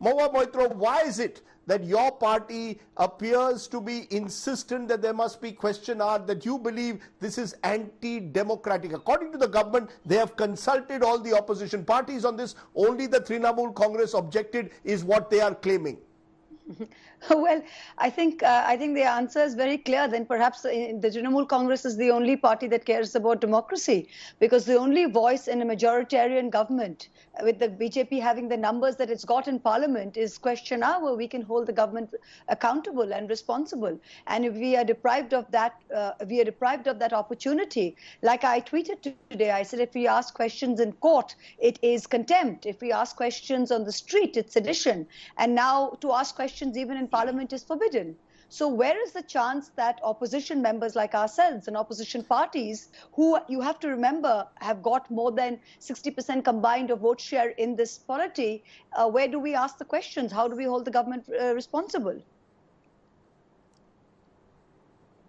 Mahua Moitra, why is it that your party appears to be insistent that there must be question hour, that you believe this is anti-democratic? According to the government, they have consulted all the opposition parties on this. Only the Trinamool Congress objected, is what they are claiming. Well, I think the answer is very clear. Then perhaps the Trinamool Congress is the only party that cares about democracy, because the only voice in a majoritarian government, with the BJP having the numbers that it's got in Parliament, is question hour. We can hold the government accountable and responsible. And if we are deprived of that, opportunity, like I tweeted today, I said if we ask questions in court, it is contempt. If we ask questions on the street, it's sedition. And now to ask questions even in Parliament is forbidden. So where is the chance that opposition members like ourselves and opposition parties, who you have to remember have got more than 60% combined of vote share in this polity, where do we ask the questions? How do we hold the government responsible?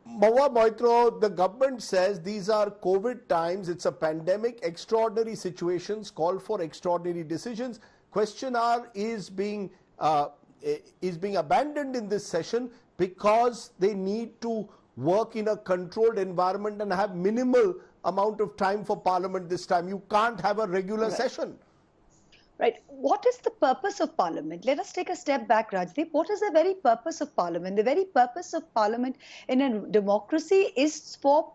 Mahua Moitra, the government says these are COVID times, it's a pandemic, extraordinary situations call for extraordinary decisions. Question hour is being abandoned in this session because they need to work in a controlled environment and have minimal amount of time for Parliament this time. You can't have a regular session. Right. What is the purpose of Parliament? Let us take a step back, Rajdeep. What is the very purpose of Parliament? The very purpose of Parliament in a democracy is for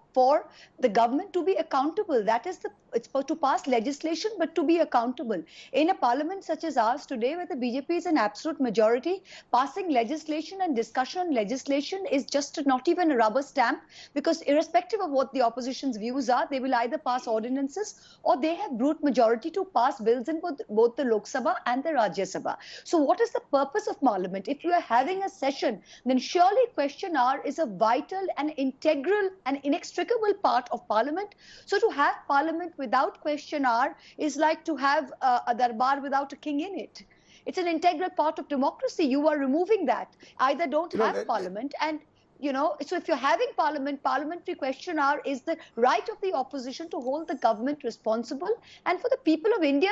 the government to be accountable. That is it's to pass legislation, but to be accountable. In a parliament such as ours today, where the BJP is an absolute majority, passing legislation and discussion on legislation is just not even a rubber stamp, because irrespective of what the opposition's views are, they will either pass ordinances or they have brute majority to pass bills in both the Lok Sabha and the Rajya Sabha. So what is the purpose of Parliament? If you are having a session, then surely question hour is a vital and integral and inextricable part of Parliament. So to have Parliament without question hour is like to have a darbar without a king in it. It's an integral part of democracy. You are removing that. Either don't have Parliament, and so if you're having parliamentary question hour is the right of the opposition to hold the government responsible, and for the people of India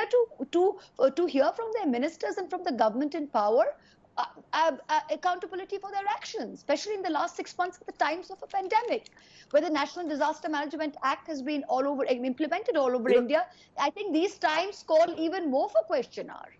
to hear from their ministers and from the government in power accountability for their actions, especially in the last 6 months at the times of a pandemic, where the National Disaster Management Act has been implemented all over India. I think these times call even more for question hour.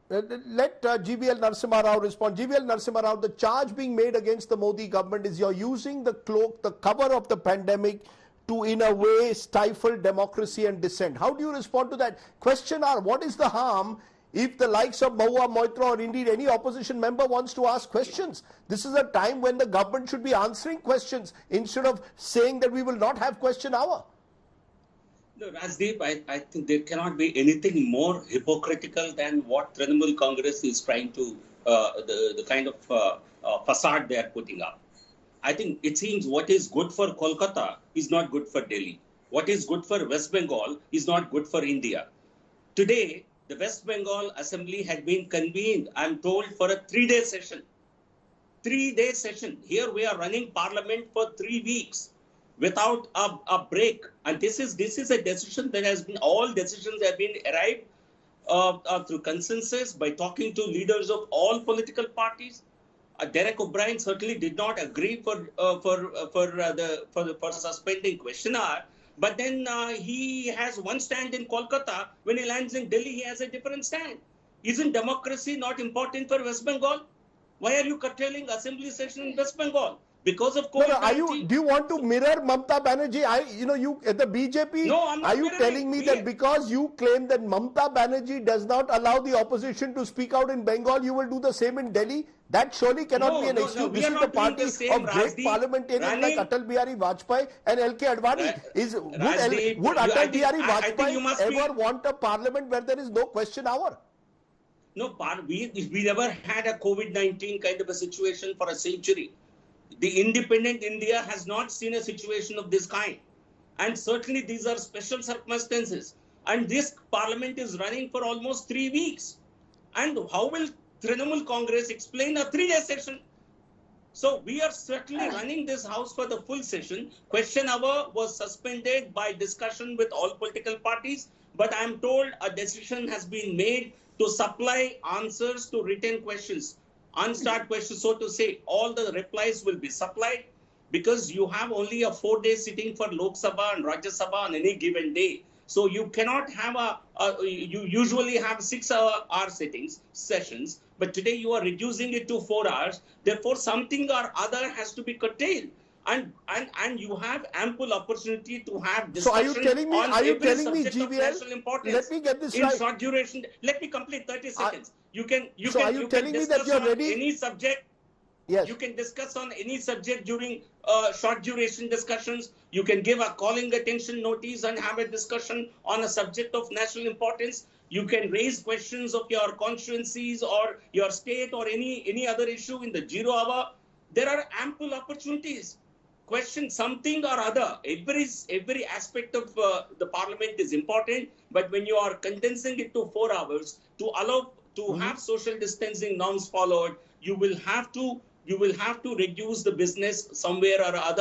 Let GVL Narasimha Rao respond. GVL Narasimha Rao, the charge being made against the Modi government is you're using the cloak, the cover of the pandemic to, in a way, stifle democracy and dissent. How do you respond to that? Question hour, what is the harm if the likes of Mahua Moitra or indeed any opposition member wants to ask questions? This is a time when the government should be answering questions instead of saying that we will not have question hour. No, Rajdeep, I think there cannot be anything more hypocritical than what Trinamool Congress is trying to, the kind of facade they are putting up. I think it seems what is good for Kolkata is not good for Delhi. What is good for West Bengal is not good for India. Today, the West Bengal Assembly had been convened, I'm told, for a 3-day session. 3-day session. Here we are running Parliament for 3 weeks without a break. And this is a decision that has been, all decisions have been arrived through consensus by talking to leaders of all political parties. Derek O'Brien certainly did not agree for suspending question hour, but then he has one stand in Kolkata. When he lands in Delhi, he has a different stand. Isn't democracy not important for West Bengal? Why are you curtailing assembly session in West Bengal? Because of COVID-19. Do you want to mirror Mamta Banerjee? You at the BJP. No, I'm not. Are you telling me that because you claim that Mamta Banerjee does not allow the opposition to speak out in Bengal, you will do the same in Delhi? That surely cannot be an excuse. This is the party of great parliamentarians like Atal Bihari Vajpayee and L.K. Advani. Would Atal Bihari Vajpayee ever want a parliament where there is no question hour? No, we never had a COVID-19 kind of a situation for a century. The independent India has not seen a situation of this kind. And certainly these are special circumstances. And this parliament is running for almost 3 weeks. And how will Trinamool Congress explain a 3-day session? So we are certainly running this house for the full session. Question hour was suspended by discussion with all political parties. but I'm told a decision has been made to supply answers to written questions, unstarred questions, so to say. All the replies will be supplied because you have only a 4-day sitting for Lok Sabha and Rajya Sabha on any given day. So you cannot have you usually have 6-hour sessions, but today you are reducing it to 4 hours. Therefore, something or other has to be curtailed. And you have ample opportunity to have discussion. So are you telling me, GVL, national importance let me get this in right. short duration? Let me complete 30 seconds. You can that you're ready? Any subject. Yes. You can discuss on any subject during short duration discussions. You can give a calling attention notice and have a discussion on a subject of national importance. You can raise questions of your constituencies or your state or any other issue in the 0 hour. There are ample opportunities. Question something or other. Every aspect of the parliament is important, but when you are condensing it to 4 hours to allow to have social distancing norms followed, you will have to reduce the business somewhere or other.